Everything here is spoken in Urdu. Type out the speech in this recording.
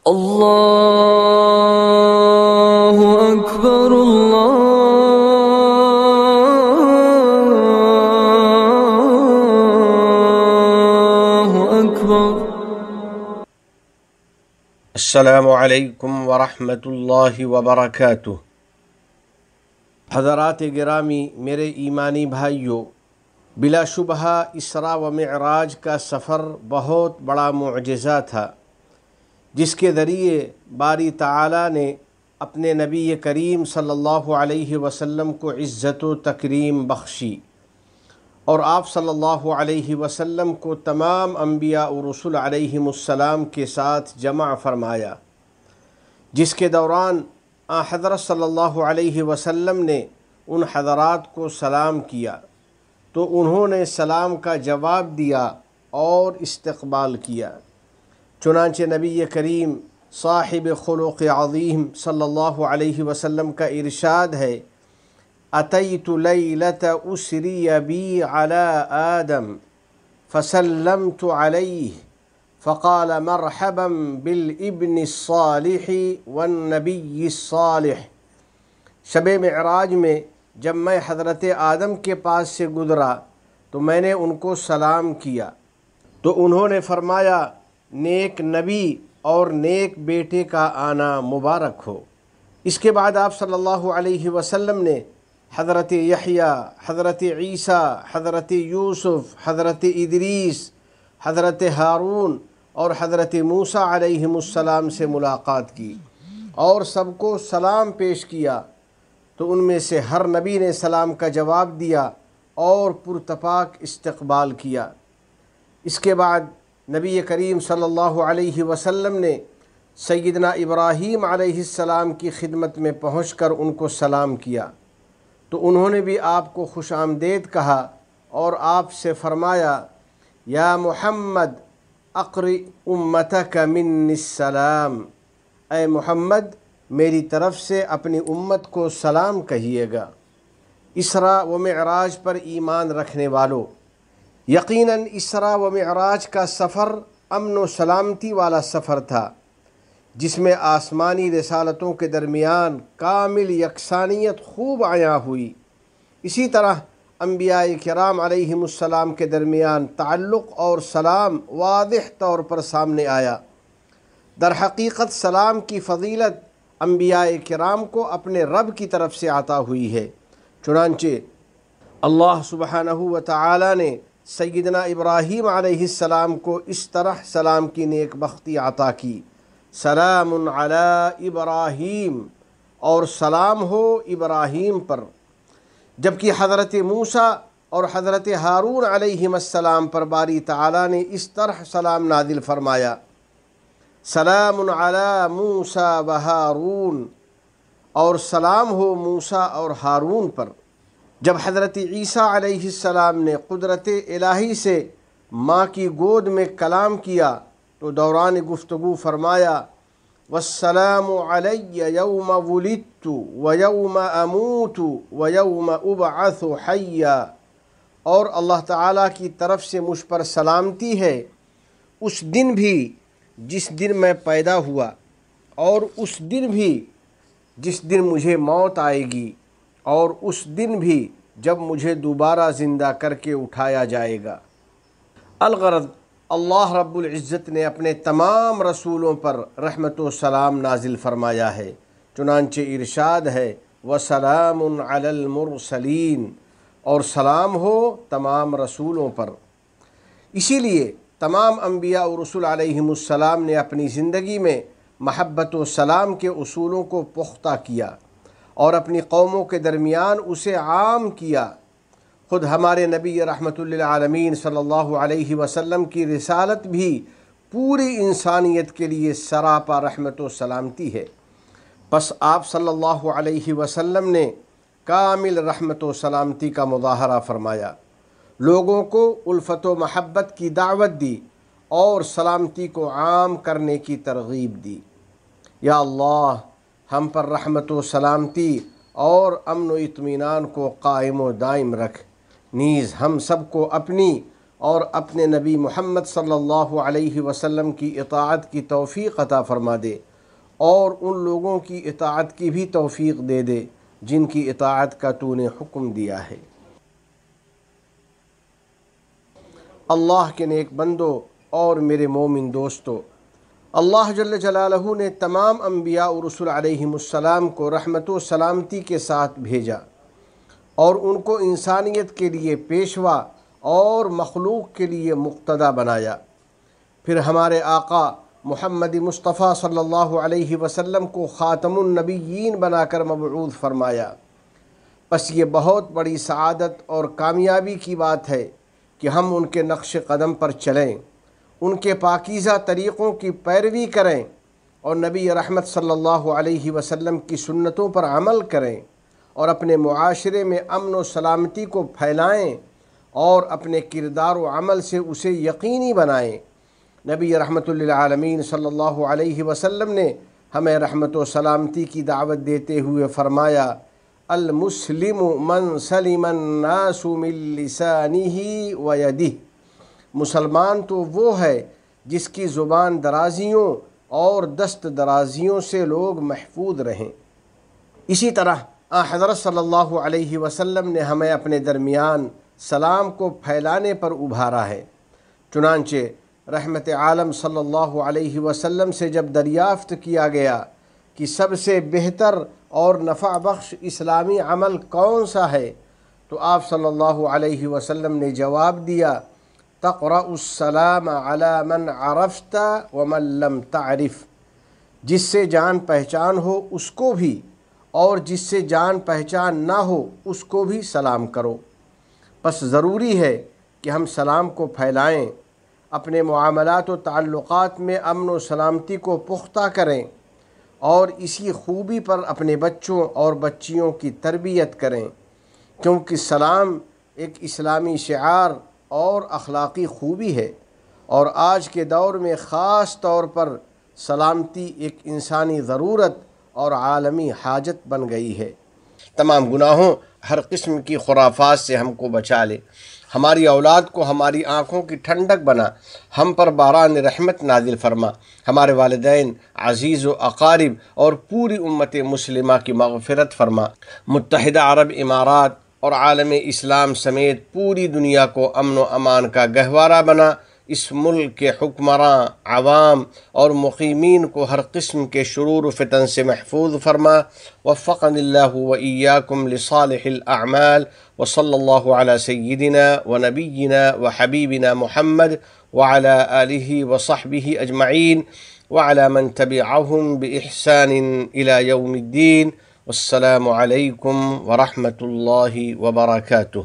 اللہ اکبر اللہ اکبر۔ السلام علیکم ورحمۃ اللہ وبرکاتہ۔ حضرات گرامی، میرے ایمانی بھائیوں، بلا شبہ اسراء و معراج کا سفر بہت بڑا معجزہ تھا، جس کے ذریعے باری تعالیٰ نے اپنے نبی کریم صلی اللہ علیہ وسلم کو عزت و تکریم بخشی، اور آپ صلی اللہ علیہ وسلم کو تمام انبیاء و رسل علیہم السلام کے ساتھ جمع فرمایا، جس کے دوران حضرت صلی اللہ علیہ وسلم نے ان حضرات کو سلام کیا تو انہوں نے سلام کا جواب دیا اور استقبال کیا۔ چنانچہ نبی کریم صاحب خلق عظیم صلی اللہ علیہ وسلم کا ارشاد ہے: اتیت لیلۃ اسری بی علی آدم فسلمت علیہ فقال مرحبا بالابن الصالح والنبی الصالح۔ شب معراج میں جب میں حضرت آدم کے پاس سے گزرا تو میں نے ان کو سلام کیا تو انہوں نے فرمایا: نیک نبی اور نیک بیٹے کا آنا مبارک ہو۔ اس کے بعد آپ صلی اللہ علیہ وسلم نے حضرت یحییٰ، حضرت عیسیٰ، حضرت یوسف، حضرت ادریس، حضرت ہارون اور حضرت موسیٰ علیہم السلام سے ملاقات کی اور سب کو سلام پیش کیا، تو ان میں سے ہر نبی نے سلام کا جواب دیا اور پرتپاک استقبال کیا۔ اس کے بعد نبی کریم صلی اللہ علیہ وسلم نے سیدنا ابراہیم علیہ السلام کی خدمت میں پہنچ کر ان کو سلام کیا تو انہوں نے بھی آپ کو خوش آمدید کہا اور آپ سے فرمایا: یا محمد اقرئ امتک منی السلام، اے محمد میری طرف سے اپنی امت کو سلام کہیے گا۔ اسراء و معراج پر ایمان رکھنے والوں، یقیناً اسراء و معراج کا سفر امن و سلامتی والا سفر تھا، جس میں آسمانی رسالتوں کے درمیان کامل یکسانیت خوب عیاں ہوئی۔ اسی طرح انبیاء کرام علیہم السلام کے درمیان تعلق اور سلام واضح طور پر سامنے آیا۔ در حقیقت سلام کی فضیلت انبیاء کرام کو اپنے رب کی طرف سے عطا ہوئی ہے، چنانچہ اللہ سبحانہ و تعالی نے سیدنا ابراہیم علیہ السلام کو اس طرح سلام کی نیک بختی عطا کی: سلام علی ابراہیم، اور سلام ہو ابراہیم پر۔ جبکہ حضرت موسیٰ اور حضرت ہارون علیہم السلام پر باری تعالیٰ نے اس طرح سلام نازل فرمایا: سلام علی موسیٰ و ہارون، اور سلام ہو موسیٰ اور ہارون پر۔ جب حضرت عیسیٰ علیہ السلام نے قدرت الہی سے ماں کی گود میں کلام کیا تو دوران گفتگو فرمایا: والسلام علی یوم ولدت ویوم اموت ویوم ابعث حیا، اور اللہ تعالیٰ کی طرف سے مجھ پر سلامتی ہے اس دن بھی جس دن میں پیدا ہوا، اور اس دن بھی جس دن مجھے موت آئے گی، اور اس دن بھی جب مجھے دوبارہ زندہ کر کے اٹھایا جائے گا۔ الغرض، اللہ رب العزت نے اپنے تمام رسولوں پر رحمت و سلام نازل فرمایا ہے، چنانچہ ارشاد ہے: وسلام علی المرسلین، اور سلام ہو تمام رسولوں پر۔ اسی لیے تمام انبیاء و رسول علیہم السلام نے اپنی زندگی میں محبت و سلام کے اصولوں کو پختہ کیا اور اپنی قوموں کے درمیان اسے عام کیا۔ خود ہمارے نبی رحمت للعالمین صلی اللہ علیہ وسلم کی رسالت بھی پوری انسانیت کے لیے سراپا رحمت و سلامتی ہے۔ پس آپ صلی اللہ علیہ وسلم نے کامل رحمت و سلامتی کا مظاہرہ فرمایا، لوگوں کو الفت و محبت کی دعوت دی اور سلامتی کو عام کرنے کی ترغیب دی۔ یا اللہ، ہم پر رحمت و سلامتی اور امن و اطمینان کو قائم و دائم رکھ، نیز ہم سب کو اپنی اور اپنے نبی محمد صلی اللہ علیہ وسلم کی اطاعت کی توفیق عطا فرما دے، اور ان لوگوں کی اطاعت کی بھی توفیق دے دے جن کی اطاعت کا تو نے حکم دیا ہے۔ اللہ کے نیک بندو اور میرے مومن دوستو، اللہ جل جلالہ نے تمام انبیاء و رسول علیہم السلام کو رحمت و سلامتی کے ساتھ بھیجا، اور ان کو انسانیت کے لیے پیشوا اور مخلوق کے لیے مقتدی بنایا۔ پھر ہمارے آقا محمد مصطفیٰ صلی اللہ علیہ وسلم کو خاتم النبیین بنا کر مبعوث فرمایا۔ بس یہ بہت بڑی سعادت اور کامیابی کی بات ہے کہ ہم ان کے نقش قدم پر چلیں، ان کے پاکیزہ طریقوں کی پیروی کریں، اور نبی رحمت صلی اللہ علیہ وسلم کی سنتوں پر عمل کریں، اور اپنے معاشرے میں امن و سلامتی کو پھیلائیں، اور اپنے کردار و عمل سے اسے یقینی بنائیں۔ نبی رحمت للعالمین صلی اللہ علیہ وسلم نے ہمیں رحمت و سلامتی کی دعوت دیتے ہوئے فرمایا، المسلم من سلم الناس من لسانہ و یدہ، مسلمان تو وہ ہے جس کی زبان درازیوں اور دست درازیوں سے لوگ محفوظ رہیں۔ اسی طرح حضرت صلی اللہ علیہ وسلم نے ہمیں اپنے درمیان سلام کو پھیلانے پر ابھارا ہے۔ چنانچہ رحمت عالم صلی اللہ علیہ وسلم سے جب دریافت کیا گیا کہ سب سے بہتر اور نفع بخش اسلامی عمل کون سا ہے، تو آپ صلی اللہ علیہ وسلم نے جواب دیا، تقرأ السلام علی من عرفت ومن لم تعرف، جس سے جان پہچان ہو اس کو بھی، اور جس سے جان پہچان نہ ہو اس کو بھی سلام کرو۔ بس ضروری ہے کہ ہم سلام کو پھیلائیں، اپنے معاملات و تعلقات میں امن و سلامتی کو پختہ کریں، اور اسی خوبی پر اپنے بچوں اور بچیوں کی تربیت کریں، کیونکہ سلام ایک اسلامی شعار اور اخلاقی خوبی ہے، اور آج کے دور میں خاص طور پر سلامتی ایک انسانی ضرورت اور عالمی حاجت بن گئی ہے۔ تمام گناہوں، ہر قسم کی خرافات سے ہم کو بچا لے، ہماری اولاد کو ہماری آنکھوں کی ٹھنڈک بنا، ہم پر باران رحمت نازل فرما، ہمارے والدین، عزیز و اقارب اور پوری امت مسلمہ کی مغفرت فرما، متحدہ عرب امارات اور عالم اسلام سمیت پوری دنیا کو امن و امان کا گہوارہ بنا، اس ملک کے حکمراں، عوام اور مقیمین کو ہر قسم کے شرور و فتن سے محفوظ فرما۔ وفقنی اللہ و ایاکم لصالح الاعمال، وصلی اللہ علی سیدنا و نبینا و حبیبنا محمد وعلی آلہ وصحبہ اجمعین وعلی من تبعہم بإحسان الی یوم الدین۔ والسلام علیکم ورحمۃ اللہ وبرکاتہ۔